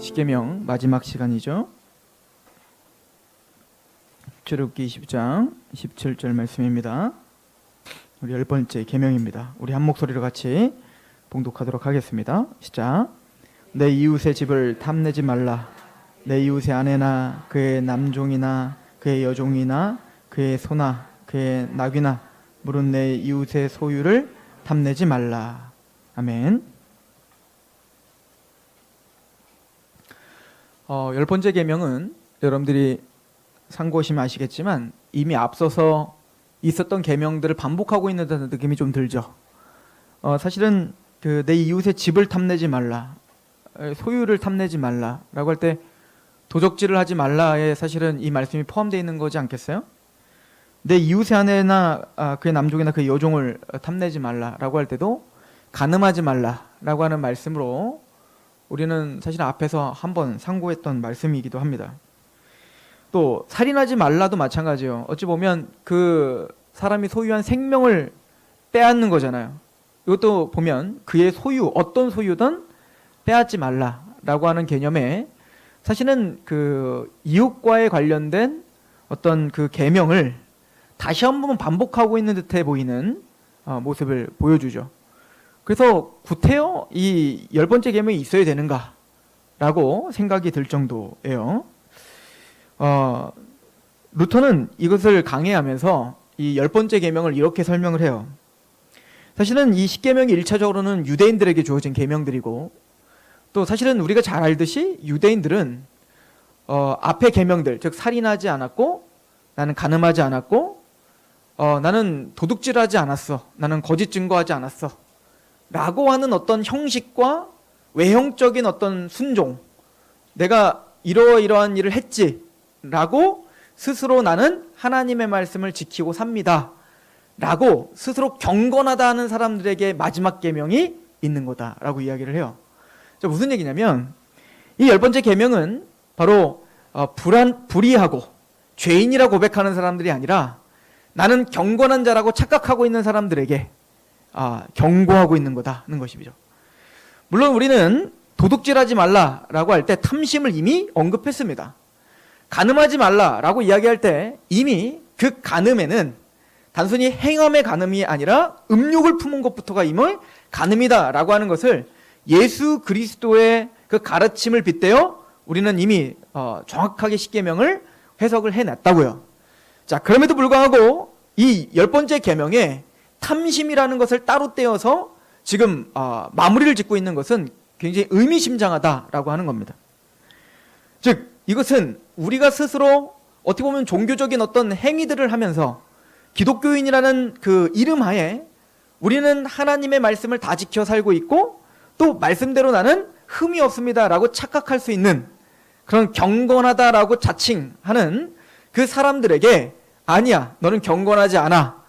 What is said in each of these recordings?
십계명 마지막 시간이죠. 출애굽기 20장 17절 말씀입니다. 우리 10번째 계명입니다. 우리 한 목소리로 같이 봉독하도록 하겠습니다. 시작. 내 이웃의 집을 탐내지 말라. 내 이웃의 아내나 그의 남종이나 그의 여종이나 그의 소나 그의 나귀나 물은 내 이웃의 소유를 탐내지 말라. 아멘. 10번째 계명은 여러분들이 상고하시면 아시겠지만 이미 앞서서 있었던 계명들을 반복하고 있는 듯한 느낌이 좀 들죠. 사실은 내 이웃의 집을 탐내지 말라, 소유를 탐내지 말라라고 할 때 도적질을 하지 말라에 사실은 이 말씀이 포함되어 있는 거지 않겠어요? 내 이웃의 아내나 그의 남종이나 그의 여종을 탐내지 말라라고 할 때도 간음하지 말라라고 하는 말씀으로 우리는 사실 앞에서 한번 상고했던 말씀이기도 합니다. 또 살인하지 말라도 마찬가지예요. 어찌 보면 그 사람이 소유한 생명을 빼앗는 거잖아요. 이것도 보면 그의 소유, 어떤 소유든 빼앗지 말라라고 하는 개념에 사실은 그 이웃과의 관련된 어떤 그 계명을 다시 한번 반복하고 있는 듯해 보이는 모습을 보여주죠. 그래서 구태여 이 10번째 계명이 있어야 되는가라고 생각이 들 정도예요. 루터는 이것을 강해하면서 이 10번째 계명을 이렇게 설명을 해요. 사실은 이 10계명이 1차적으로는 유대인들에게 주어진 계명들이고, 또 사실은 우리가 잘 알듯이 유대인들은 앞의 계명들, 즉 살인하지 않았고, 나는 간음하지 않았고, 나는 도둑질하지 않았어, 나는 거짓 증거하지 않았어 라고 하는 어떤 형식과 외형적인 어떤 순종, 내가 이러이러한 일을 했지 라고 스스로 나는 하나님의 말씀을 지키고 삽니다 라고 스스로 경건하다 하는 사람들에게 마지막 계명이 있는 거다 라고 이야기를 해요. 무슨 얘기냐면 이 10번째 계명은 바로 불의하고 죄인이라 고백하는 사람들이 아니라 나는 경건한 자라고 착각하고 있는 사람들에게 경고하고 있는 거다는 것이죠. 물론 우리는 도둑질하지 말라라고 할 때 탐심을 이미 언급했습니다. 간음하지 말라라고 이야기할 때 이미 그 간음에는 단순히 행함의 간음이 아니라 음욕을 품은 것부터가 이미 간음이다라고 하는 것을 예수 그리스도의 그 가르침을 빗대어 우리는 이미 정확하게 십계명을 해석을 해놨다고요. 자, 그럼에도 불구하고 이 10번째 계명에 탐심이라는 것을 따로 떼어서 지금 마무리를 짓고 있는 것은 굉장히 의미심장하다라고 하는 겁니다. 즉 이것은 우리가 스스로 어떻게 보면 종교적인 어떤 행위들을 하면서 기독교인이라는 그 이름 하에 우리는 하나님의 말씀을 다 지켜 살고 있고 또 말씀대로 나는 흠이 없습니다라고 착각할 수 있는 그런 경건하다라고 자칭하는 그 사람들에게 아니야, 너는 경건하지 않아,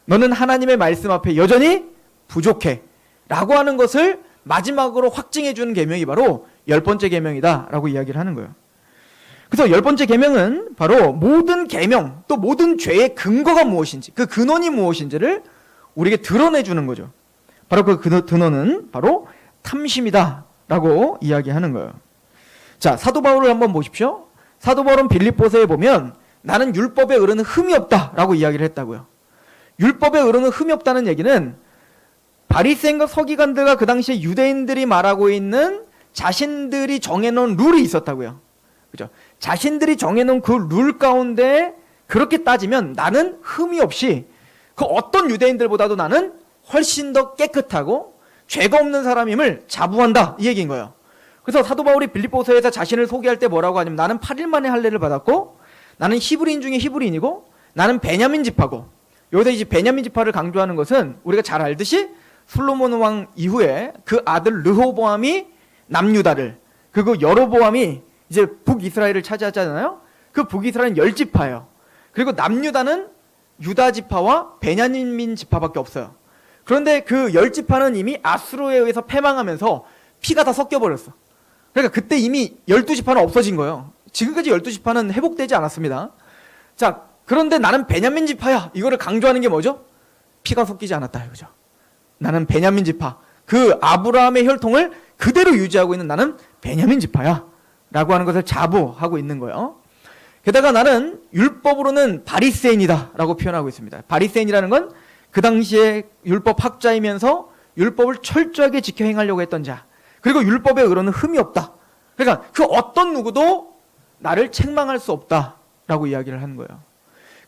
너는 하나님의 말씀 앞에 여전히 부족해 라고 하는 것을 마지막으로 확증해 주는 계명이 바로 10번째 계명이다 라고 이야기를 하는 거예요. 그래서 10번째 계명은 바로 모든 계명 또 모든 죄의 근거가 무엇인지, 그 근원이 무엇인지를 우리에게 드러내 주는 거죠. 바로 그 근원은 바로 탐심이다 라고 이야기하는 거예요. 자, 사도 바울을 한번 보십시오. 사도 바울은 빌립보서에 보면 나는 율법에 이르는 흠이 없다 라고 이야기를 했다고요. 율법에 이르는 흠이 없다는 얘기는 바리새인과 서기관들과 그 당시에 유대인들이 말하고 있는 자신들이 정해놓은 룰이 있었다고요. 그죠? 자신들이 정해놓은 그 룰 가운데 그렇게 따지면 나는 흠이 없이 그 어떤 유대인들보다도 나는 훨씬 더 깨끗하고 죄가 없는 사람임을 자부한다 이 얘기인 거예요. 그래서 사도 바울이 빌립보서에서 자신을 소개할 때 뭐라고 하냐면 나는 8일 만에 할례를 받았고 나는 히브리인 중에 히브리인이고 나는 베냐민 지파고, 여기서 이제 베냐민 지파를 강조하는 것은 우리가 잘 알듯이 솔로몬 왕 이후에 그 아들 르호보암이 남유다를, 그리고 여로보암이 이제 북이스라엘을 차지하잖아요. 그 북이스라엘은 10지파예요. 그리고 남유다는 유다 지파와 베냐민 지파밖에 없어요. 그런데 그 10지파는 이미 아수르에 의해서 패망하면서 피가 다 섞여버렸어. 그러니까 그때 이미 12지파는 없어진 거예요. 지금까지 12지파는 회복되지 않았습니다. 자, 그런데 나는 베냐민 지파야, 이거를 강조하는 게 뭐죠? 피가 섞이지 않았다 이거죠. 나는 베냐민 지파, 그 아브라함의 혈통을 그대로 유지하고 있는 나는 베냐민 지파야 라고 하는 것을 자부하고 있는 거예요. 게다가 나는 율법으로는 바리새인이다 라고 표현하고 있습니다. 바리새인이라는 건 그 당시에 율법 학자이면서 율법을 철저하게 지켜 행하려고 했던 자, 그리고 율법의 의로는 흠이 없다. 그러니까 그 어떤 누구도 나를 책망할 수 없다 라고 이야기를 하는 거예요.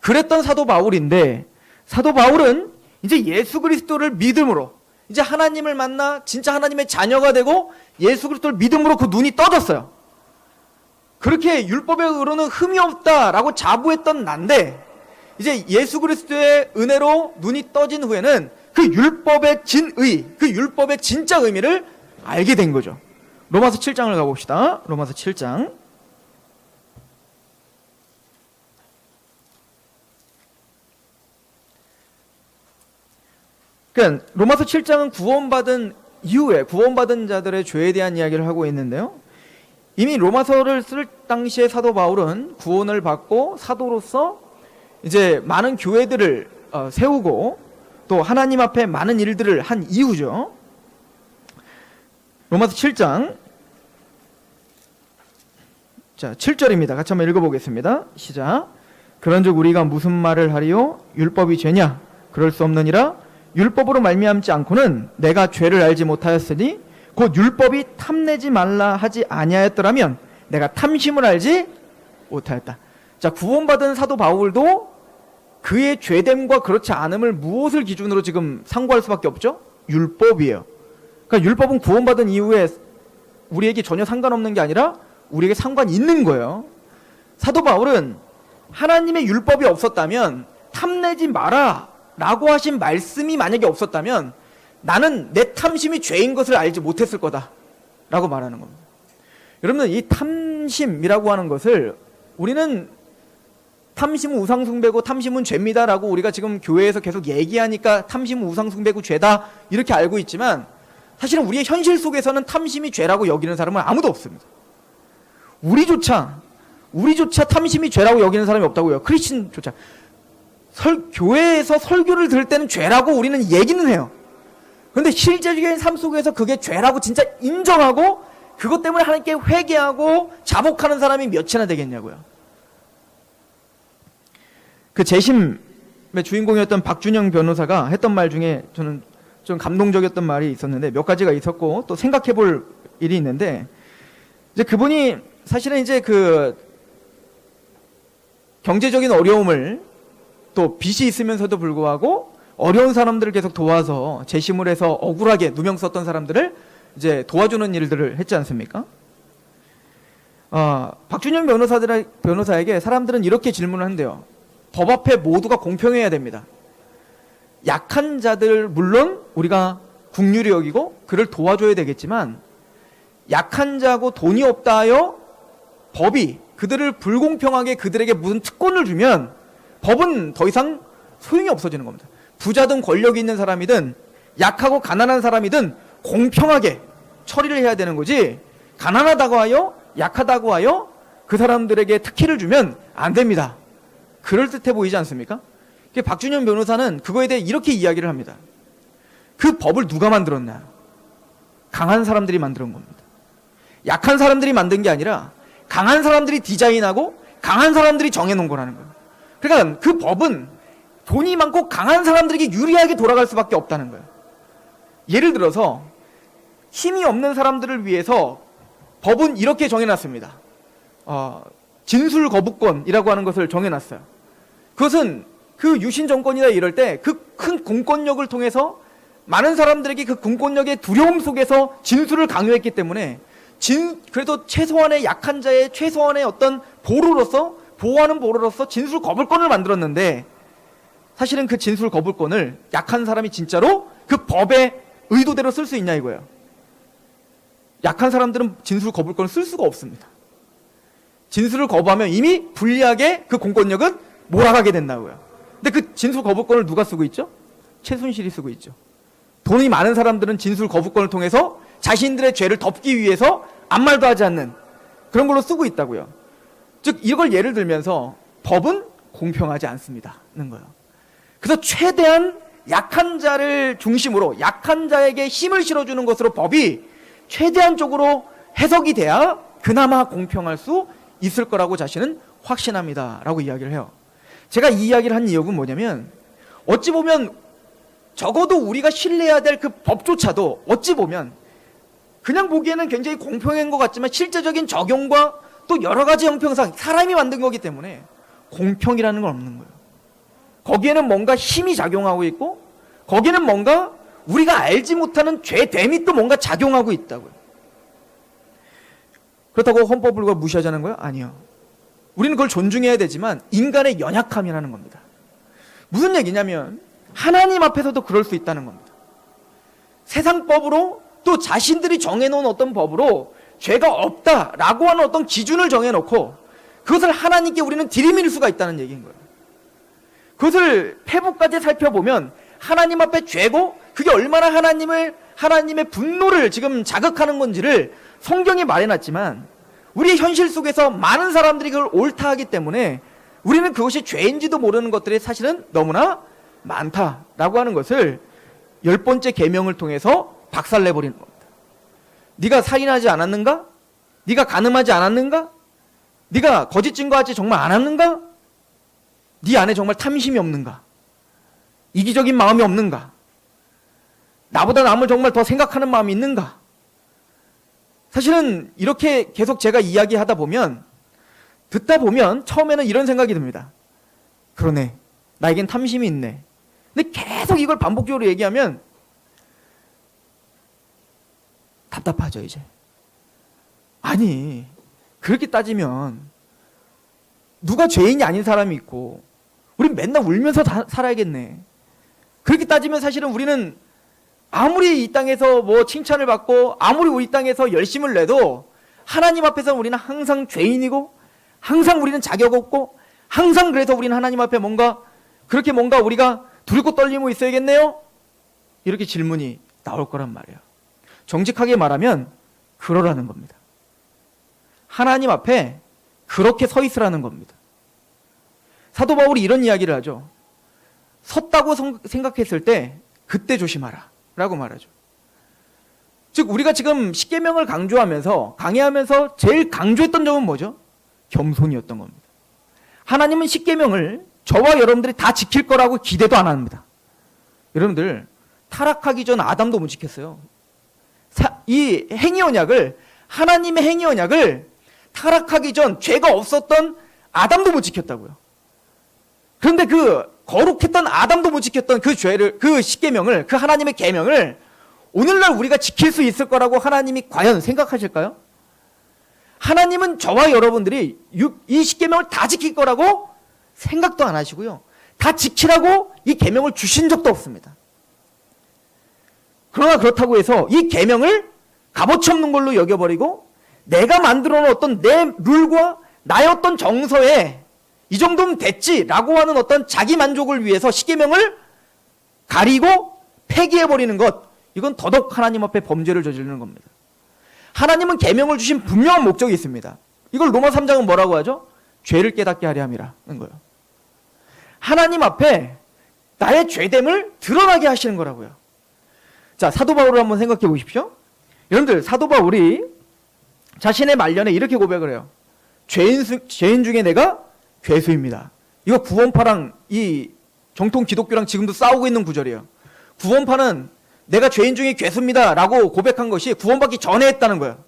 그랬던 사도 바울인데, 사도 바울은 이제 예수 그리스도를 믿음으로 이제 하나님을 만나 진짜 하나님의 자녀가 되고 예수 그리스도를 믿음으로 그 눈이 떠졌어요. 그렇게 율법의 의로는 흠이 없다라고 자부했던 난데, 이제 예수 그리스도의 은혜로 눈이 떠진 후에는 그 율법의 진의, 그 율법의 진짜 의미를 알게 된 거죠. 로마서 7장을 가봅시다. 로마서 7장. 그러니까 로마서 7장은 구원받은 이후에 구원받은 자들의 죄에 대한 이야기를 하고 있는데요. 이미 로마서를 쓸 당시에 사도 바울은 구원을 받고 사도로서 이제 많은 교회들을 세우고 또 하나님 앞에 많은 일들을 한 이후죠. 로마서 7장 자 7절입니다. 같이 한번 읽어보겠습니다. 시작. 그런즉 우리가 무슨 말을 하리요? 율법이 죄냐? 그럴 수 없느니라. 율법으로 말미암지 않고는 내가 죄를 알지 못하였으니 곧 율법이 탐내지 말라 하지 아니하였더라면 내가 탐심을 알지 못하였다. 자, 구원받은 사도 바울도 그의 죄됨과 그렇지 않음을 무엇을 기준으로 지금 상고할 수밖에 없죠? 율법이에요. 그러니까 율법은 구원받은 이후에 우리에게 전혀 상관없는 게 아니라 우리에게 상관이 있는 거예요. 사도 바울은 하나님의 율법이 없었다면, 탐내지 마라 라고 하신 말씀이 만약에 없었다면 나는 내 탐심이 죄인 것을 알지 못했을 거다 라고 말하는 겁니다. 여러분, 이 탐심이라고 하는 것을 우리는 탐심은 우상숭배고 탐심은 죄입니다 라고 우리가 지금 교회에서 계속 얘기하니까 탐심은 우상숭배고 죄다 이렇게 알고 있지만, 사실은 우리의 현실 속에서는 탐심이 죄라고 여기는 사람은 아무도 없습니다. 우리조차 탐심이 죄라고 여기는 사람이 없다고요. 크리스천조차. 교회에서 설교를 들을 때는 죄라고 우리는 얘기는 해요. 그런데 실제적인 삶 속에서 그게 죄라고 진짜 인정하고 그것 때문에 하나님께 회개하고 자복하는 사람이 몇이나 되겠냐고요. 그 재심의 주인공이었던 박준영 변호사가 했던 말 중에 저는 좀 감동적이었던 말이 있었는데, 몇 가지가 있었고 또 생각해 볼 일이 있는데, 이제 그분이 사실은 이제 그 경제적인 어려움을, 또 빚이 있으면서도 불구하고 어려운 사람들을 계속 도와서 재심을 해서 억울하게 누명 썼던 사람들을 이제 도와주는 일들을 했지 않습니까? 박준영 변호사에게 사람들은 이렇게 질문을 한대요. 법 앞에 모두가 공평해야 됩니다. 약한 자들 물론 우리가 국률이 여기고 그를 도와줘야 되겠지만, 약한 자고 돈이 없다 하여 법이 그들을 불공평하게 그들에게 무슨 특권을 주면 법은 더 이상 소용이 없어지는 겁니다. 부자든 권력이 있는 사람이든 약하고 가난한 사람이든 공평하게 처리를 해야 되는 거지, 가난하다고 하여 약하다고 하여 그 사람들에게 특혜를 주면 안 됩니다. 그럴듯해 보이지 않습니까? 박준현 변호사는 그거에 대해 이렇게 이야기를 합니다. 그 법을 누가 만들었나요? 강한 사람들이 만든 겁니다. 약한 사람들이 만든 게 아니라 강한 사람들이 디자인하고 강한 사람들이 정해놓은 거라는 거예요. 그러니까 그 법은 돈이 많고 강한 사람들에게 유리하게 돌아갈 수밖에 없다는 거예요. 예를 들어서 힘이 없는 사람들을 위해서 법은 이렇게 정해놨습니다. 진술 거부권이라고 하는 것을 정해놨어요. 그것은 그 유신 정권이나 이럴 때 그 큰 공권력을 통해서 많은 사람들에게 그 공권력의 두려움 속에서 진술을 강요했기 때문에 그래도 최소한의 약한 자의 최소한의 어떤 보호하는 보루로서 진술 거부권을 만들었는데, 사실은 그 진술 거부권을 약한 사람이 진짜로 그 법의 의도대로 쓸 수 있냐 이거예요. 약한 사람들은 진술 거부권을 쓸 수가 없습니다. 진술을 거부하면 이미 불리하게 그 공권력은 몰아가게 된다고요. 근데 그 진술 거부권을 누가 쓰고 있죠? 최순실이 쓰고 있죠. 돈이 많은 사람들은 진술 거부권을 통해서 자신들의 죄를 덮기 위해서 아무 말도 하지 않는 그런 걸로 쓰고 있다고요. 즉 이걸 예를 들면서 법은 공평하지 않습니다는 거예요. 그래서 최대한 약한 자를 중심으로 약한 자에게 힘을 실어주는 것으로 법이 최대한적으로 해석이 돼야 그나마 공평할 수 있을 거라고 자신은 확신합니다 라고 이야기를 해요. 제가 이 이야기를 한 이유는 뭐냐면, 어찌 보면 적어도 우리가 신뢰해야 될 그 법조차도 어찌 보면 그냥 보기에는 굉장히 공평한 것 같지만 실제적인 적용과 또 여러 가지 형평상 사람이 만든 거기 때문에 공평이라는 건 없는 거예요. 거기에는 뭔가 힘이 작용하고 있고, 거기에는 뭔가 우리가 알지 못하는 죄됨이 또 뭔가 작용하고 있다고요. 그렇다고 헌법을 무시하자는 거예요? 아니요. 우리는 그걸 존중해야 되지만 인간의 연약함이라는 겁니다. 무슨 얘기냐면 하나님 앞에서도 그럴 수 있다는 겁니다. 세상법으로 또 자신들이 정해놓은 어떤 법으로 죄가 없다라고 하는 어떤 기준을 정해놓고 그것을 하나님께 우리는 들이밀 수가 있다는 얘기인 거예요. 그것을 페북까지 살펴보면 하나님 앞에 죄고 그게 얼마나 하나님의 분노를 지금 자극하는 건지를 성경이 말해놨지만 우리의 현실 속에서 많은 사람들이 그걸 옳다 하기 때문에 우리는 그것이 죄인지도 모르는 것들이 사실은 너무나 많다라고 하는 것을 10번째 계명을 통해서 박살내버리는 겁니다. 네가 살인하지 않았는가? 네가 간음하지 않았는가? 네가 거짓 증거하지 정말 않았는가? 네 안에 정말 탐심이 없는가? 이기적인 마음이 없는가? 나보다 남을 정말 더 생각하는 마음이 있는가? 사실은 이렇게 계속 제가 이야기하다 보면, 듣다 보면 처음에는 이런 생각이 듭니다. 그러네, 나에겐 탐심이 있네. 근데 계속 이걸 반복적으로 얘기하면 답답하죠 이제. 아니, 그렇게 따지면 누가 죄인이 아닌 사람이 있고 우린 맨날 울면서 살아야겠네. 그렇게 따지면 사실은 우리는 아무리 이 땅에서 뭐 칭찬을 받고 아무리 이 땅에서 열심을 내도 하나님 앞에서 우리는 항상 죄인이고 항상 우리는 자격 없고 항상 그래서 우리는 하나님 앞에 뭔가 우리가 두렵고 떨리고 있어야겠네요? 이렇게 질문이 나올 거란 말이에요. 정직하게 말하면 그러라는 겁니다. 하나님 앞에 그렇게 서 있으라는 겁니다. 사도 바울이 이런 이야기를 하죠. 섰다고 생각했을 때 그때 조심하라 라고 말하죠. 즉 우리가 지금 십계명을 강해하면서 제일 강조했던 점은 뭐죠? 겸손이었던 겁니다. 하나님은 십계명을 저와 여러분들이 다 지킬 거라고 기대도 안 합니다. 여러분들 타락하기 전 아담도 못 지켰어요. 이 행위 언약을, 하나님의 행위 언약을 타락하기 전 죄가 없었던 아담도 못 지켰다고요. 그런데 그 거룩했던 아담도 못 지켰던 그 죄를, 그 십계명을, 그 하나님의 계명을 오늘날 우리가 지킬 수 있을 거라고 하나님이 과연 생각하실까요? 하나님은 저와 여러분들이 이 십계명을 다 지킬 거라고 생각도 안 하시고요. 다 지키라고 이 계명을 주신 적도 없습니다. 그러나 그렇다고 해서 이 계명을 값어치 없는 걸로 여겨버리고 내가 만들어 놓은 어떤 내 룰과 나의 어떤 정서에 이 정도면 됐지라고 하는 어떤 자기 만족을 위해서 십계명을 가리고 폐기해버리는 것, 이건 더더욱 하나님 앞에 범죄를 저지르는 겁니다. 하나님은 계명을 주신 분명한 목적이 있습니다. 이걸 로마 3장은 뭐라고 하죠? 죄를 깨닫게 하려 함이라는 거예요. 하나님 앞에 나의 죄됨을 드러나게 하시는 거라고요. 자, 사도 바울을 한번 생각해 보십시오. 여러분들, 사도 바울이 자신의 말년에 이렇게 고백을 해요. 죄인 중에 내가 괴수입니다. 이거 구원파랑 이 정통 기독교랑 지금도 싸우고 있는 구절이에요. 구원파는 내가 죄인 중에 괴수입니다 라고 고백한 것이 구원받기 전에 했다는 거예요.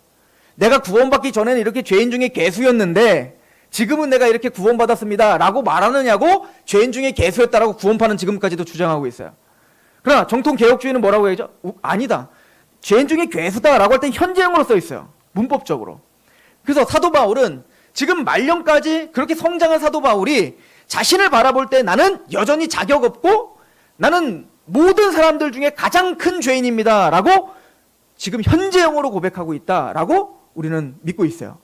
내가 구원받기 전에는 이렇게 죄인 중에 괴수였는데 지금은 내가 이렇게 구원받았습니다 라고 말하느냐고 죄인 중에 괴수였다라고 구원파는 지금까지도 주장하고 있어요. 그러나 정통 개혁주의는 뭐라고 해야죠? 아니다. 죄인 중에 괴수다라고 할 땐 현재형으로 써 있어요. 문법적으로. 그래서 사도 바울은 지금 말년까지 그렇게 성장한 사도 바울이 자신을 바라볼 때 나는 여전히 자격 없고 나는 모든 사람들 중에 가장 큰 죄인입니다 라고 지금 현재형으로 고백하고 있다라고 우리는 믿고 있어요.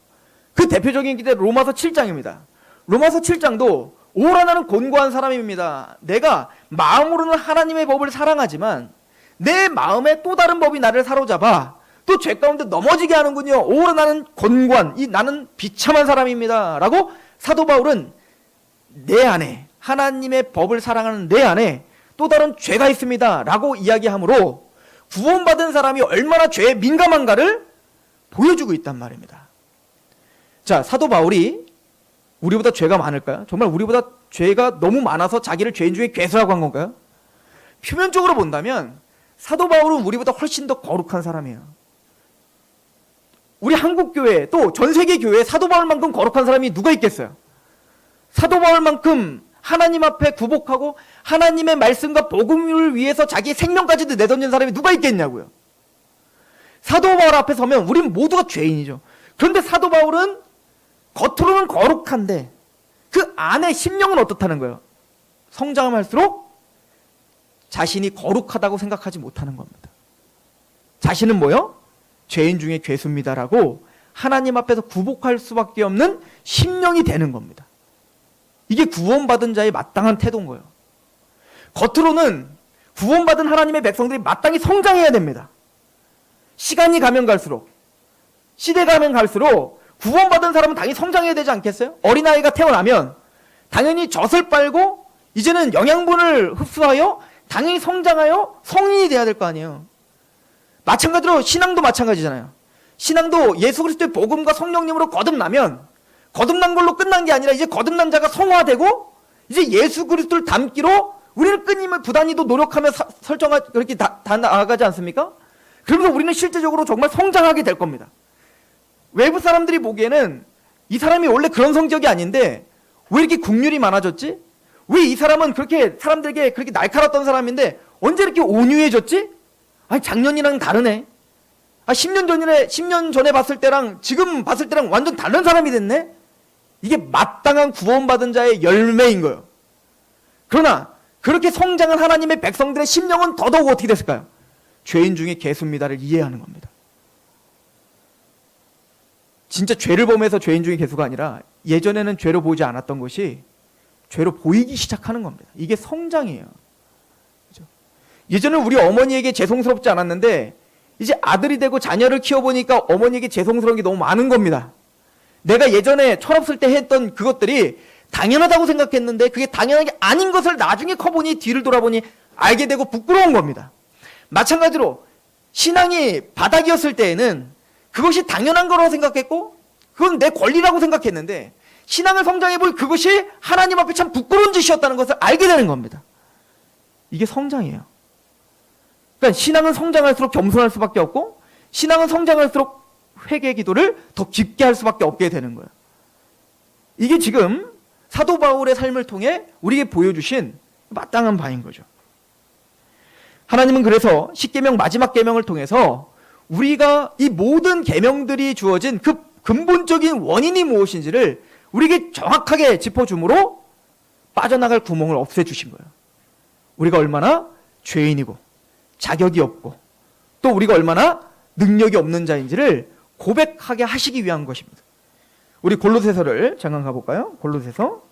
그 대표적인 게 로마서 7장입니다. 로마서 7장도 오라 나는 곤고한 사람입니다. 내가 마음으로는 하나님의 법을 사랑하지만 내 마음에 또 다른 법이 나를 사로잡아 또 죄 가운데 넘어지게 하는군요. 오라 나는 곤고한, 나는 비참한 사람입니다 라고 사도 바울은 내 안에, 하나님의 법을 사랑하는 내 안에 또 다른 죄가 있습니다 라고 이야기하므로 구원받은 사람이 얼마나 죄에 민감한가를 보여주고 있단 말입니다. 자, 사도 바울이 우리보다 죄가 많을까요? 정말 우리보다 죄가 너무 많아서 자기를 죄인 중에 괴수라고 한 건가요? 표면적으로 본다면 사도 바울은 우리보다 훨씬 더 거룩한 사람이에요. 우리 한국교회 또 전 세계 교회에 사도 바울만큼 거룩한 사람이 누가 있겠어요? 사도 바울만큼 하나님 앞에 굴복하고 하나님의 말씀과 복음을 위해서 자기의 생명까지도 내던진 사람이 누가 있겠냐고요. 사도 바울 앞에 서면 우린 모두가 죄인이죠. 그런데 사도 바울은 겉으로는 거룩한데 그 안에 심령은 어떻다는 거예요? 성장할수록 자신이 거룩하다고 생각하지 못하는 겁니다. 자신은 뭐요? 죄인 중에 괴수입니다라고 하나님 앞에서 굴복할 수밖에 없는 심령이 되는 겁니다. 이게 구원받은 자의 마땅한 태도인 거예요. 겉으로는 구원받은 하나님의 백성들이 마땅히 성장해야 됩니다. 시간이 가면 갈수록, 시대가 가면 갈수록 구원받은 사람은 당연히 성장해야 되지 않겠어요? 어린아이가 태어나면 당연히 젖을 빨고 이제는 영양분을 흡수하여 당연히 성장하여 성인이 돼야 될 거 아니에요. 마찬가지로 신앙도 마찬가지잖아요. 신앙도 예수 그리스도의 복음과 성령님으로 거듭나면 거듭난 걸로 끝난 게 아니라 이제 거듭난 자가 성화되고 이제 예수 그리스도를 닮기로 우리는 끊임을 부단히도 노력하며 그렇게 다 나아가지 않습니까? 그러면서 우리는 실제적으로 정말 성장하게 될 겁니다. 외부 사람들이 보기에는 이 사람이 원래 그런 성격이 아닌데 왜 이렇게 국률이 많아졌지? 왜 이 사람은 그렇게 사람들에게 그렇게 날카롭던 사람인데 언제 이렇게 온유해졌지? 아니 작년이랑 다르네. 10년 전에 봤을 때랑 지금 봤을 때랑 완전 다른 사람이 됐네. 이게 마땅한 구원받은 자의 열매인 거예요. 그러나 그렇게 성장한 하나님의 백성들의 심령은 더더욱 어떻게 됐을까요? 죄인 중에 괴수입니다를 이해하는 겁니다. 진짜 죄를 범해서 죄인 중에 괴수가 아니라 예전에는 죄로 보지 않았던 것이 죄로 보이기 시작하는 겁니다. 이게 성장이에요. 그렇죠? 예전에 우리 어머니에게 죄송스럽지 않았는데 이제 아들이 되고 자녀를 키워보니까 어머니에게 죄송스러운 게 너무 많은 겁니다. 내가 예전에 철없을 때 했던 그것들이 당연하다고 생각했는데 그게 당연한 게 아닌 것을 나중에 커보니 뒤를 돌아보니 알게 되고 부끄러운 겁니다. 마찬가지로 신앙이 바닥이었을 때에는 그것이 당연한 거라고 생각했고 그건 내 권리라고 생각했는데 신앙을 성장해보니 그것이 하나님 앞에 참 부끄러운 짓이었다는 것을 알게 되는 겁니다. 이게 성장이에요. 그러니까 신앙은 성장할수록 겸손할 수밖에 없고 신앙은 성장할수록 회개 기도를 더 깊게 할 수밖에 없게 되는 거예요. 이게 지금 사도 바울의 삶을 통해 우리에게 보여주신 마땅한 바인 거죠. 하나님은 그래서 십계명 마지막 계명을 통해서 우리가 이 모든 계명들이 주어진 그 근본적인 원인이 무엇인지를 우리에게 정확하게 짚어주므로 빠져나갈 구멍을 없애주신 거예요. 우리가 얼마나 죄인이고 자격이 없고 또 우리가 얼마나 능력이 없는 자인지를 고백하게 하시기 위한 것입니다. 우리 골로새서를 잠깐 가볼까요? 골로새서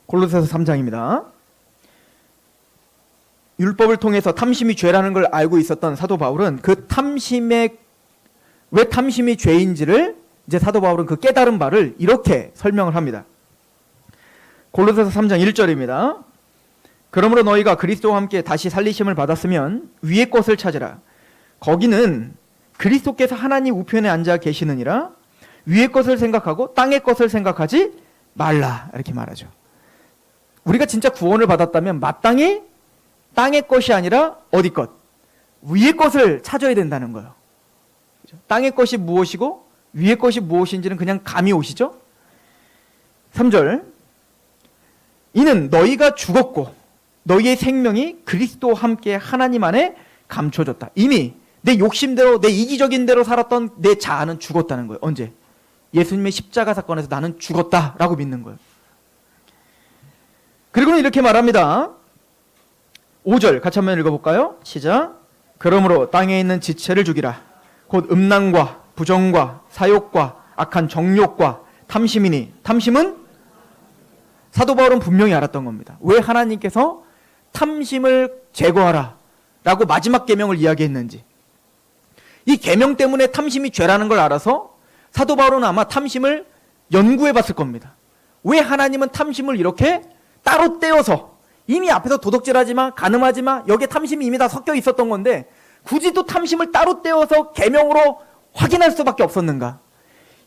골로새서 3장입니다. 율법을 통해서 탐심이 죄라는 걸 알고 있었던 사도 바울은 그 왜 탐심이 죄인지를 이제 사도 바울은 그 깨달은 바를 이렇게 설명을 합니다. 골로새서 3장 1절입니다. 그러므로 너희가 그리스도와 함께 다시 살리심을 받았으면 위의 것을 찾으라. 거기는 그리스도께서 하나님 우편에 앉아 계시느니라. 위의 것을 생각하고 땅의 것을 생각하지 말라. 이렇게 말하죠. 우리가 진짜 구원을 받았다면 마땅히 땅의 것이 아니라 어디 것? 위의 것을 찾아야 된다는 거예요. 땅의 것이 무엇이고 위의 것이 무엇인지는 그냥 감이 오시죠? 3절 이는 너희가 죽었고 너희의 생명이 그리스도와 함께 하나님 안에 감춰졌다. 이미 내 욕심대로 내 이기적인 대로 살았던 내 자아는 죽었다는 거예요. 언제? 예수님의 십자가 사건에서 나는 죽었다라고 믿는 거예요. 그리고는 이렇게 말합니다. 5절 같이 한번 읽어볼까요? 시작. 그러므로 땅에 있는 지체를 죽이라. 곧 음란과 부정과 사욕과 악한 정욕과 탐심이니 탐심은 사도 바울은 분명히 알았던 겁니다. 왜 하나님께서 탐심을 제거하라 라고 마지막 계명을 이야기했는지 이 계명 때문에 탐심이 죄라는 걸 알아서 사도 바울은 아마 탐심을 연구해 봤을 겁니다. 왜 하나님은 탐심을 이렇게 따로 떼어서 이미 앞에서 도덕질하지마, 가늠하지마, 여기에 탐심이 이미 다 섞여 있었던 건데 굳이 또 탐심을 따로 떼어서 계명으로 확인할 수밖에 없었는가?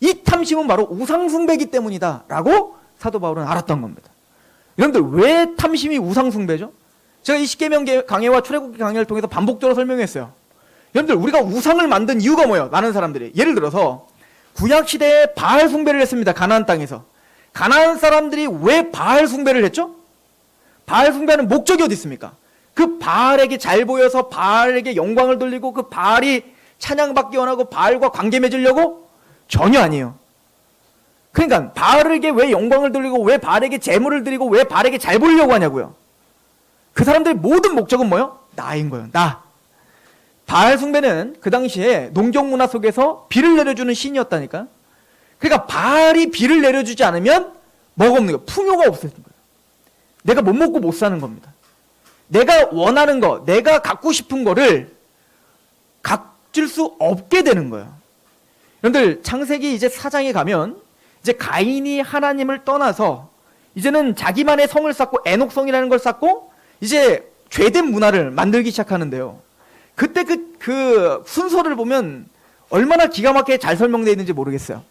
이 탐심은 바로 우상숭배이기 때문이다 라고 사도 바울은 알았던 겁니다. 여러분들 왜 탐심이 우상숭배죠? 제가 이 십계명 강해와 출애굽기 강해를 통해서 반복적으로 설명했어요. 여러분들 우리가 우상을 만든 이유가 뭐예요? 많은 사람들이 예를 들어서 구약 시대에 바알 숭배를 했습니다. 가나안 땅에서. 가나안 사람들이 왜 바알 숭배를 했죠? 바알 숭배하는 목적이 어디 있습니까? 그 바알에게 잘 보여서 바알에게 영광을 돌리고 그 바알이 찬양받기 원하고 바알과 관계 맺으려고? 전혀 아니에요. 그러니까 바알에게 왜 영광을 돌리고 왜 바알에게 재물을 드리고 왜 바알에게 잘 보이려고 하냐고요. 그 사람들의 모든 목적은 뭐예요? 나인 거예요. 나. 바알 숭배는 그 당시에 농경 문화 속에서 비를 내려주는 신이었다니까. 그러니까 바알이 비를 내려주지 않으면 뭐가 없는 거예요? 풍요가 없어진 거예요. 내가 못 먹고 못 사는 겁니다. 내가 원하는 거, 내가 갖고 싶은 거를 갖출 수 없게 되는 거예요. 여러분들 창세기 이제 4장에 가면 이제 가인이 하나님을 떠나서 이제는 자기만의 성을 쌓고 에녹성이라는 걸 쌓고 이제 죄된 문화를 만들기 시작하는데요. 그때 그 순서를 보면 얼마나 기가 막히게 잘 설명되어 있는지 모르겠어요.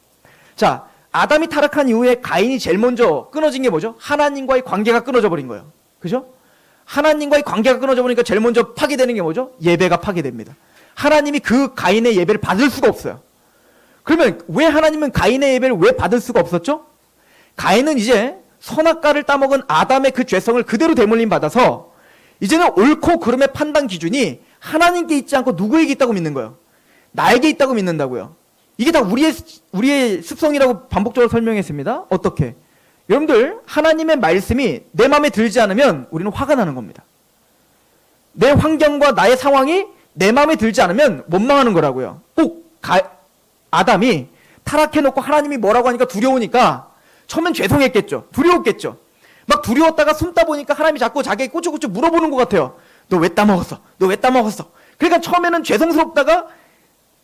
자, 아담이 타락한 이후에 가인이 제일 먼저 끊어진 게 뭐죠? 하나님과의 관계가 끊어져 버린 거예요. 그죠? 하나님과의 관계가 끊어져 버리니까 제일 먼저 파괴되는 게 뭐죠? 예배가 파괴됩니다. 하나님이 그 가인의 예배를 받을 수가 없어요. 그러면 왜 하나님은 가인의 예배를 왜 받을 수가 없었죠? 가인은 이제 선악과를 따먹은 아담의 그 죄성을 그대로 대물림 받아서 이제는 옳고 그름의 판단 기준이 하나님께 있지 않고 누구에게 있다고 믿는 거예요? 나에게 있다고 믿는다고요. 이게 다 우리의 습성이라고 반복적으로 설명했습니다. 어떻게? 여러분들 하나님의 말씀이 내 마음에 들지 않으면 우리는 화가 나는 겁니다. 내 환경과 나의 상황이 내 마음에 들지 않으면 원망하는 거라고요. 꼭 아담이 타락해놓고 하나님이 뭐라고 하니까 두려우니까 처음엔 죄송했겠죠. 두려웠겠죠. 막 두려웠다가 숨다 보니까 하나님이 자꾸 자기에게 꾸쭈꾸쭈 물어보는 것 같아요. 너 왜 따먹었어? 너 왜 따먹었어? 그러니까 처음에는 죄송스럽다가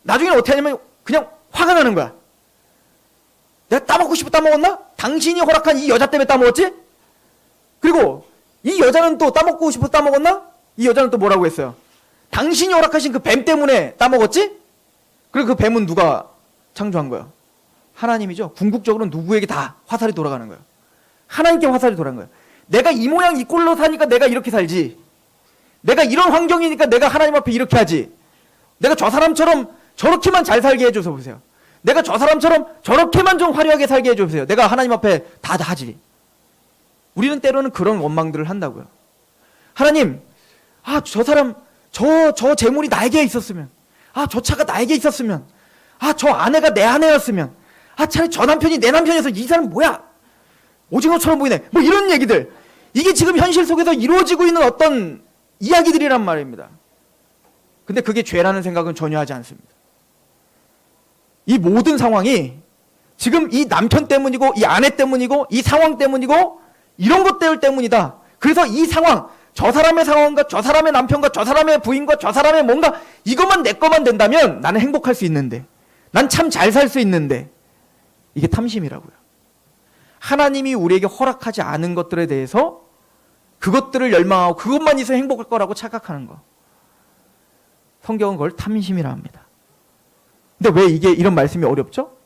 나중에는 어떻게 하냐면 그냥 화가 나는 거야. 내가 따먹고 싶어 따먹었나? 당신이 허락한 이 여자 때문에 따먹었지? 그리고 이 여자는 또 따먹고 싶어 따먹었나? 이 여자는 또 뭐라고 했어요? 당신이 허락하신 그 뱀 때문에 따먹었지? 그리고 그 뱀은 누가 창조한 거예요? 하나님이죠. 궁극적으로는 누구에게 다 화살이 돌아가는 거예요. 하나님께 화살이 돌아간 거예요. 내가 이 모양 이 꼴로 사니까 내가 이렇게 살지. 내가 이런 환경이니까 내가 하나님 앞에 이렇게 하지. 내가 저 사람처럼 저렇게만 잘 살게 해줘서 보세요. 내가 저 사람처럼 저렇게만 좀 화려하게 살게 해줘보세요. 내가 하나님 앞에 다 하지. 우리는 때로는 그런 원망들을 한다고요. 하나님, 저 사람, 저 재물이 나에게 있었으면, 저 차가 나에게 있었으면, 저 아내가 내 아내였으면, 차라리 저 남편이 내 남편이어서 이 사람 뭐야? 오징어처럼 보이네. 뭐 이런 얘기들. 이게 지금 현실 속에서 이루어지고 있는 어떤 이야기들이란 말입니다. 근데 그게 죄라는 생각은 전혀 하지 않습니다. 이 모든 상황이 지금 이 남편 때문이고 이 아내 때문이고 이 상황 때문이고 이런 것들 때문이다. 그래서 이 상황, 저 사람의 상황과 저 사람의 남편과 저 사람의 부인과 저 사람의 뭔가 이것만 내 것만 된다면 나는 행복할 수 있는데, 난 참 잘 살 수 있는데, 이게 탐심이라고요. 하나님이 우리에게 허락하지 않은 것들에 대해서 그것들을 열망하고 그것만 있어 행복할 거라고 착각하는 거. 성경은 그걸 탐심이라 합니다. 근데 왜 이게 이런 말씀이 어렵죠?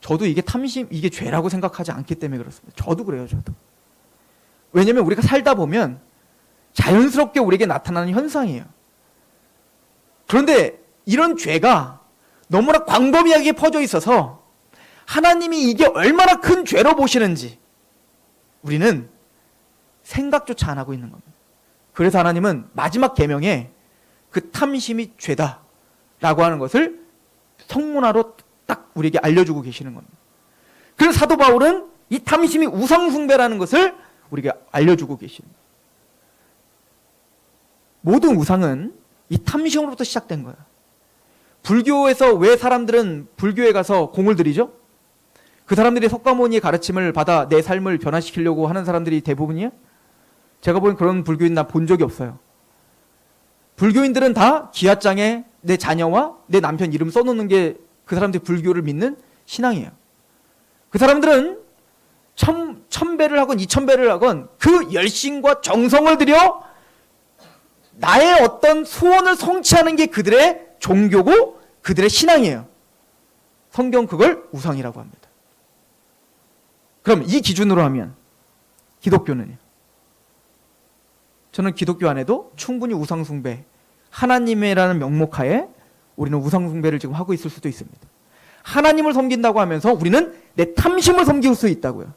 저도 이게 탐심, 이게 죄라고 생각하지 않기 때문에 그렇습니다. 저도 그래요, 저도. 왜냐면 우리가 살다 보면 자연스럽게 우리에게 나타나는 현상이에요. 그런데 이런 죄가 너무나 광범위하게 퍼져 있어서 하나님이 이게 얼마나 큰 죄로 보시는지 우리는 생각조차 안 하고 있는 겁니다. 그래서 하나님은 마지막 계명에 그 탐심이 죄다라고 하는 것을 성문화로 딱 우리에게 알려주고 계시는 겁니다. 그래서 사도 바울은 이 탐심이 우상숭배라는 것을 우리에게 알려주고 계십니다. 모든 우상은 이 탐심으로부터 시작된 거예요. 불교에서 왜 사람들은 불교에 가서 공을 들이죠? 그 사람들이 석가모니의 가르침을 받아 내 삶을 변화시키려고 하는 사람들이 대부분이에요? 제가 본 그런 불교인 나 본 적이 없어요. 불교인들은 다 기아장에 내 자녀와 내 남편 이름 써놓는 게 그 사람들이 불교를 믿는 신앙이에요. 그 사람들은 천배를 하건 2000배를 하건 그 열심과 정성을 들여 나의 어떤 소원을 성취하는 게 그들의 종교고 그들의 신앙이에요. 성경 그걸 우상이라고 합니다. 그럼 이 기준으로 하면 기독교는요? 저는 기독교 안에도 충분히 우상숭배, 하나님이라는 명목하에 우리는 우상숭배를 지금 하고 있을 수도 있습니다. 하나님을 섬긴다고 하면서 우리는 내 탐심을 섬길 수 있다고요.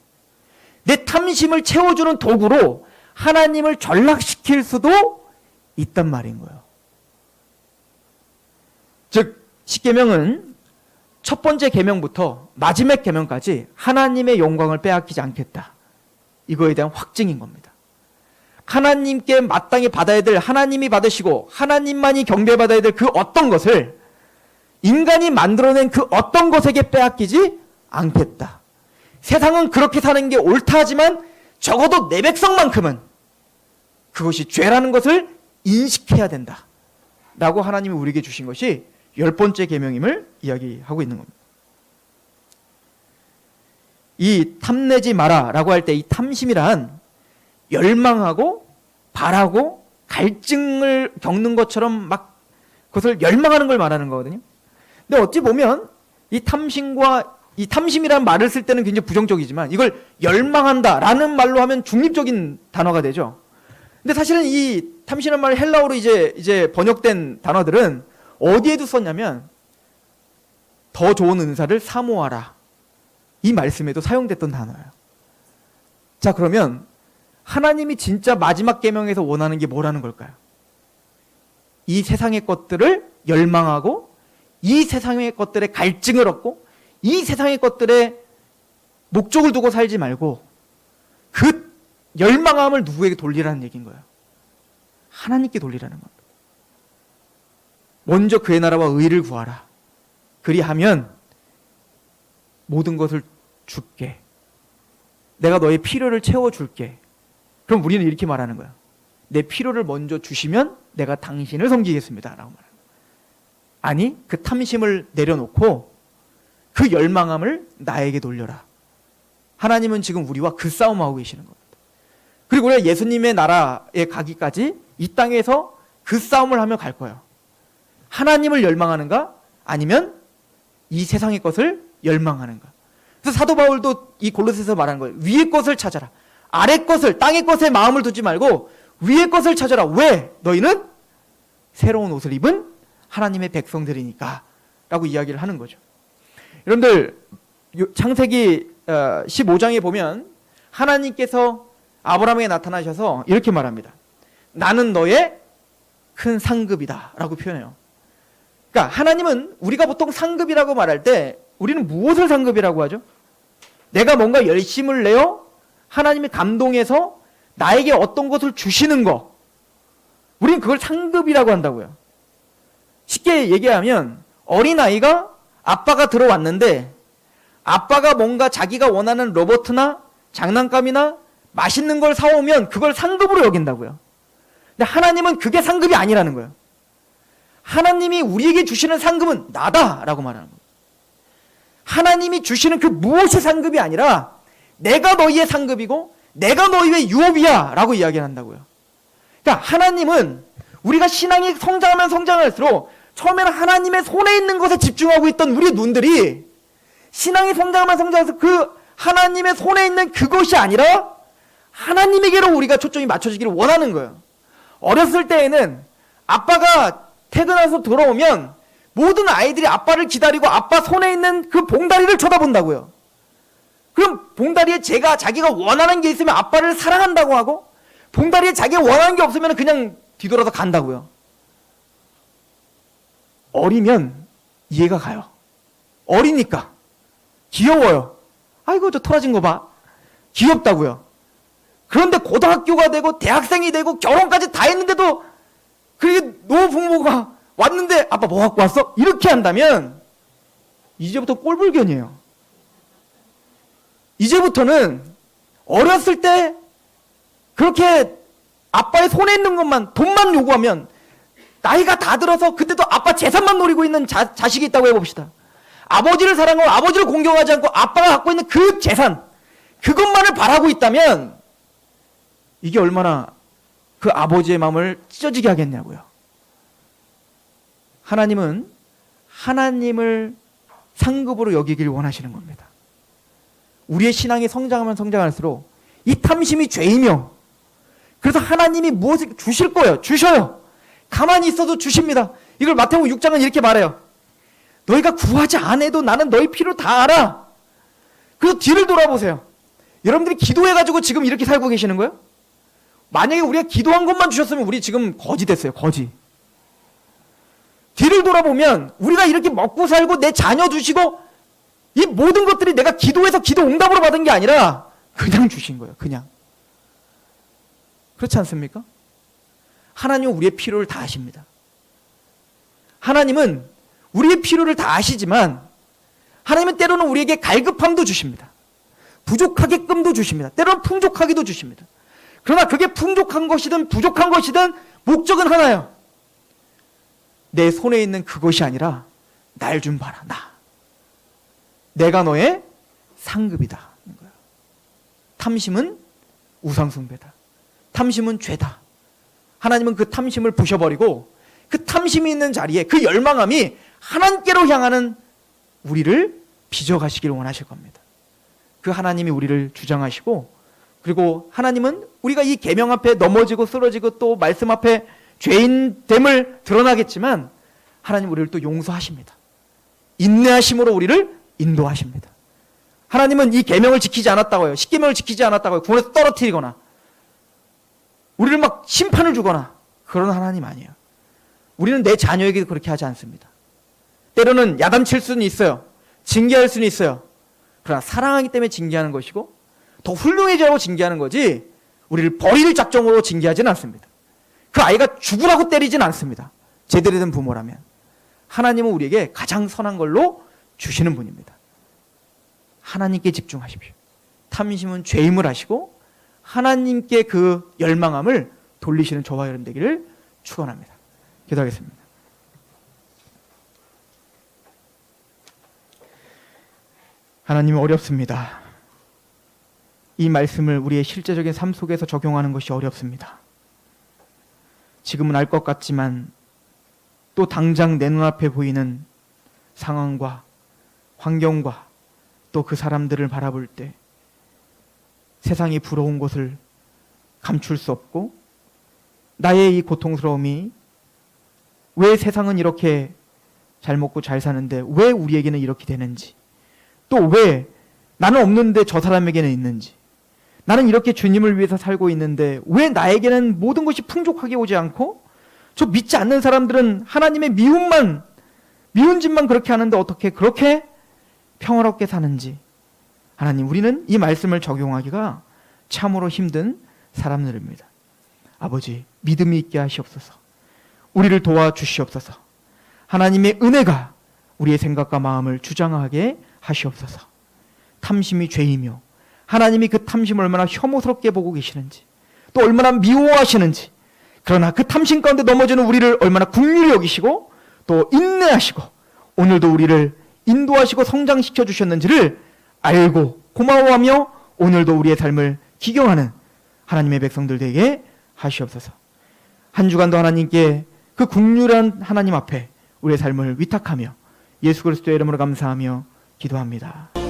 내 탐심을 채워주는 도구로 하나님을 전락시킬 수도 있단 말인 거예요. 즉 십계명은 첫 번째 계명부터 마지막 계명까지 하나님의 영광을 빼앗기지 않겠다. 이거에 대한 확증인 겁니다. 하나님께 마땅히 받아야 될 하나님이 받으시고 하나님만이 경배받아야 될 그 어떤 것을 인간이 만들어낸 그 어떤 것에게 빼앗기지 않겠다. 세상은 그렇게 사는 게 옳다 하지만 적어도 내 백성만큼은 그것이 죄라는 것을 인식해야 된다. 라고 하나님이 우리에게 주신 것이 10번째 계명임을 이야기하고 있는 겁니다. 이 탐내지 마라 라고 할 때 이 탐심이란 열망하고 바라고 갈증을 겪는 것처럼 막 그것을 열망하는 걸 말하는 거거든요. 근데 어찌 보면 이 탐심이라는 말을 쓸 때는 굉장히 부정적이지만 이걸 열망한다 라는 말로 하면 중립적인 단어가 되죠. 근데 사실은 이 탐심이라는 말 헬라어로 이제 번역된 단어들은 어디에도 썼냐면 더 좋은 은사를 사모하라. 이 말씀에도 사용됐던 단어예요. 자, 그러면 하나님이 진짜 마지막 계명에서 원하는 게 뭐라는 걸까요? 이 세상의 것들을 열망하고 이 세상의 것들에 갈증을 얻고 이 세상의 것들에 목적을 두고 살지 말고 그 열망함을 누구에게 돌리라는 얘기인 거예요. 하나님께 돌리라는 겁니다. 먼저 그의 나라와 의를 구하라. 그리하면 모든 것을 줄게. 내가 너의 필요를 채워줄게. 그럼 우리는 이렇게 말하는 거야. 내 필요를 먼저 주시면 내가 당신을 섬기겠습니다. 라고 말합니다. 아니, 그 탐심을 내려놓고 그 열망함을 나에게 돌려라. 하나님은 지금 우리와 그 싸움하고 계시는 겁니다. 그리고 우리가 예수님의 나라에 가기까지 이 땅에서 그 싸움을 하며 갈 거예요. 하나님을 열망하는가? 아니면 이 세상의 것을 열망하는가? 그래서 사도 바울도 이 골로새서 말하는 거예요. 위의 것을 찾아라. 아래 것을, 땅의 것에 마음을 두지 말고 위의 것을 찾아라. 왜? 너희는 새로운 옷을 입은 하나님의 백성들이니까 라고 이야기를 하는 거죠. 여러분들 창세기 15장에 보면 하나님께서 아브라함에게 나타나셔서 이렇게 말합니다. 나는 너의 큰 상급이다 라고 표현해요. 그러니까 하나님은 우리가 보통 상급이라고 말할 때 우리는 무엇을 상급이라고 하죠? 내가 뭔가 열심을 내어 하나님이 감동해서 나에게 어떤 것을 주시는 거, 우리는 그걸 상급이라고 한다고요. 쉽게 얘기하면 어린아이가 아빠가 들어왔는데 아빠가 뭔가 자기가 원하는 로봇이나 장난감이나 맛있는 걸 사오면 그걸 상급으로 여긴다고요. 근데 하나님은 그게 상급이 아니라는 거예요. 하나님이 우리에게 주시는 상급은 나다라고 말하는 거예요. 하나님이 주시는 그 무엇이 상급이 아니라 내가 너희의 상급이고 내가 너희의 유업이야 라고 이야기를 한다고요. 그러니까 하나님은 우리가 신앙이 성장하면 성장할수록 처음에는 하나님의 손에 있는 것에 집중하고 있던 우리의 눈들이 신앙이 성장하면 성장해서 그 하나님의 손에 있는 그것이 아니라 하나님에게로 우리가 초점이 맞춰지기를 원하는 거예요. 어렸을 때에는 아빠가 퇴근해서 돌아오면 모든 아이들이 아빠를 기다리고 아빠 손에 있는 그 봉다리를 쳐다본다고요. 그럼 봉다리에 자기가 원하는 게 있으면 아빠를 사랑한다고 하고 봉다리에 자기가 원하는 게 없으면 그냥 뒤돌아서 간다고요. 어리면 이해가 가요. 어리니까 귀여워요. 아이고 저 토라진 거 봐. 귀엽다고요. 그런데 고등학교가 되고 대학생이 되고 결혼까지 다 했는데도 그게 노부모가 왔는데 아빠 뭐 갖고 왔어? 이렇게 한다면 이제부터 꼴불견이에요. 이제부터는 어렸을 때 그렇게 아빠의 손에 있는 것만 돈만 요구하면 나이가 다 들어서 그때도 아빠 재산만 노리고 있는 자식이 있다고 해봅시다. 아버지를 사랑하고 아버지를 공경하지 않고 아빠가 갖고 있는 그 재산, 그것만을 바라고 있다면 이게 얼마나 그 아버지의 마음을 찢어지게 하겠냐고요. 하나님은 하나님을 상급으로 여기길 원하시는 겁니다. 우리의 신앙이 성장하면 성장할수록 이 탐심이 죄이며, 그래서 하나님이 무엇을 주실 거예요. 주셔요. 가만히 있어도 주십니다. 이걸 마태복음 6장은 이렇게 말해요. 너희가 구하지 않아도 나는 너희 필요 다 알아. 그래서 뒤를 돌아보세요. 여러분들이 기도해가지고 지금 이렇게 살고 계시는 거예요? 만약에 우리가 기도한 것만 주셨으면 우리 지금 거지 됐어요. 거지. 뒤를 돌아보면 우리가 이렇게 먹고 살고 내 자녀 주시고 이 모든 것들이 내가 기도해서 기도 응답으로 받은 게 아니라 그냥 주신 거예요. 그냥. 그렇지 않습니까? 하나님은 우리의 필요를 다 아십니다. 하나님은 우리의 필요를 다 아시지만 하나님은 때로는 우리에게 갈급함도 주십니다. 부족하게끔도 주십니다. 때로는 풍족하게도 주십니다. 그러나 그게 풍족한 것이든 부족한 것이든 목적은 하나예요. 내 손에 있는 그것이 아니라 날 좀 봐라. 나. 내가 너의 상급이다. 탐심은 우상숭배다. 탐심은 죄다. 하나님은 그 탐심을 부셔버리고 그 탐심이 있는 자리에 그 열망함이 하나님께로 향하는 우리를 빚어가시기를 원하실 겁니다. 그 하나님이 우리를 주장하시고, 그리고 하나님은 우리가 이 계명 앞에 넘어지고 쓰러지고 또 말씀 앞에 죄인됨을 드러나겠지만 하나님 우리를 또 용서하십니다. 인내하심으로 우리를 인도하십니다. 하나님은 이 계명을 지키지 않았다고요. 10계명을 지키지 않았다고요. 구원에서 떨어뜨리거나 우리를 막 심판을 주거나 그런 하나님 아니에요. 우리는 내 자녀에게도 그렇게 하지 않습니다. 때로는 야단칠 수는 있어요. 징계할 수는 있어요. 그러나 사랑하기 때문에 징계하는 것이고 더 훌륭해지라고 징계하는 거지 우리를 버릴 작정으로 징계하지는 않습니다. 그 아이가 죽으라고 때리진 않습니다. 제대로 된 부모라면. 하나님은 우리에게 가장 선한 걸로 주시는 분입니다. 하나님께 집중하십시오. 탐심은 죄임을 하시고 하나님께 그 열망함을 돌리시는 저와 여러분 되기를 축원합니다. 기도하겠습니다. 하나님, 어렵습니다. 이 말씀을 우리의 실제적인 삶 속에서 적용하는 것이 어렵습니다. 지금은 알 것 같지만 또 당장 내 눈앞에 보이는 상황과 환경과 또 그 사람들을 바라볼 때 세상이 부러운 것을 감출 수 없고, 나의 이 고통스러움이 왜 세상은 이렇게 잘 먹고 잘 사는데 왜 우리에게는 이렇게 되는지, 또 왜 나는 없는데 저 사람에게는 있는지, 나는 이렇게 주님을 위해서 살고 있는데 왜 나에게는 모든 것이 풍족하게 오지 않고 저 믿지 않는 사람들은 하나님의 미운 짓만 그렇게 하는데 어떻게 그렇게 평화롭게 사는지. 하나님, 우리는 이 말씀을 적용하기가 참으로 힘든 사람들입니다. 아버지, 믿음이 있게 하시옵소서. 우리를 도와주시옵소서. 하나님의 은혜가 우리의 생각과 마음을 주장하게 하시옵소서. 탐심이 죄이며 하나님이 그 탐심을 얼마나 혐오스럽게 보고 계시는지, 또 얼마나 미워하시는지, 그러나 그 탐심 가운데 넘어지는 우리를 얼마나 긍휼히 여기시고 또 인내하시고 오늘도 우리를 인도하시고 성장시켜 주셨는지를 알고 고마워하며 오늘도 우리의 삶을 기경하는 하나님의 백성들 되게 하시옵소서. 한 주간도 하나님께 그 긍휼한 하나님 앞에 우리의 삶을 위탁하며 예수 그리스도의 이름으로 감사하며 기도합니다.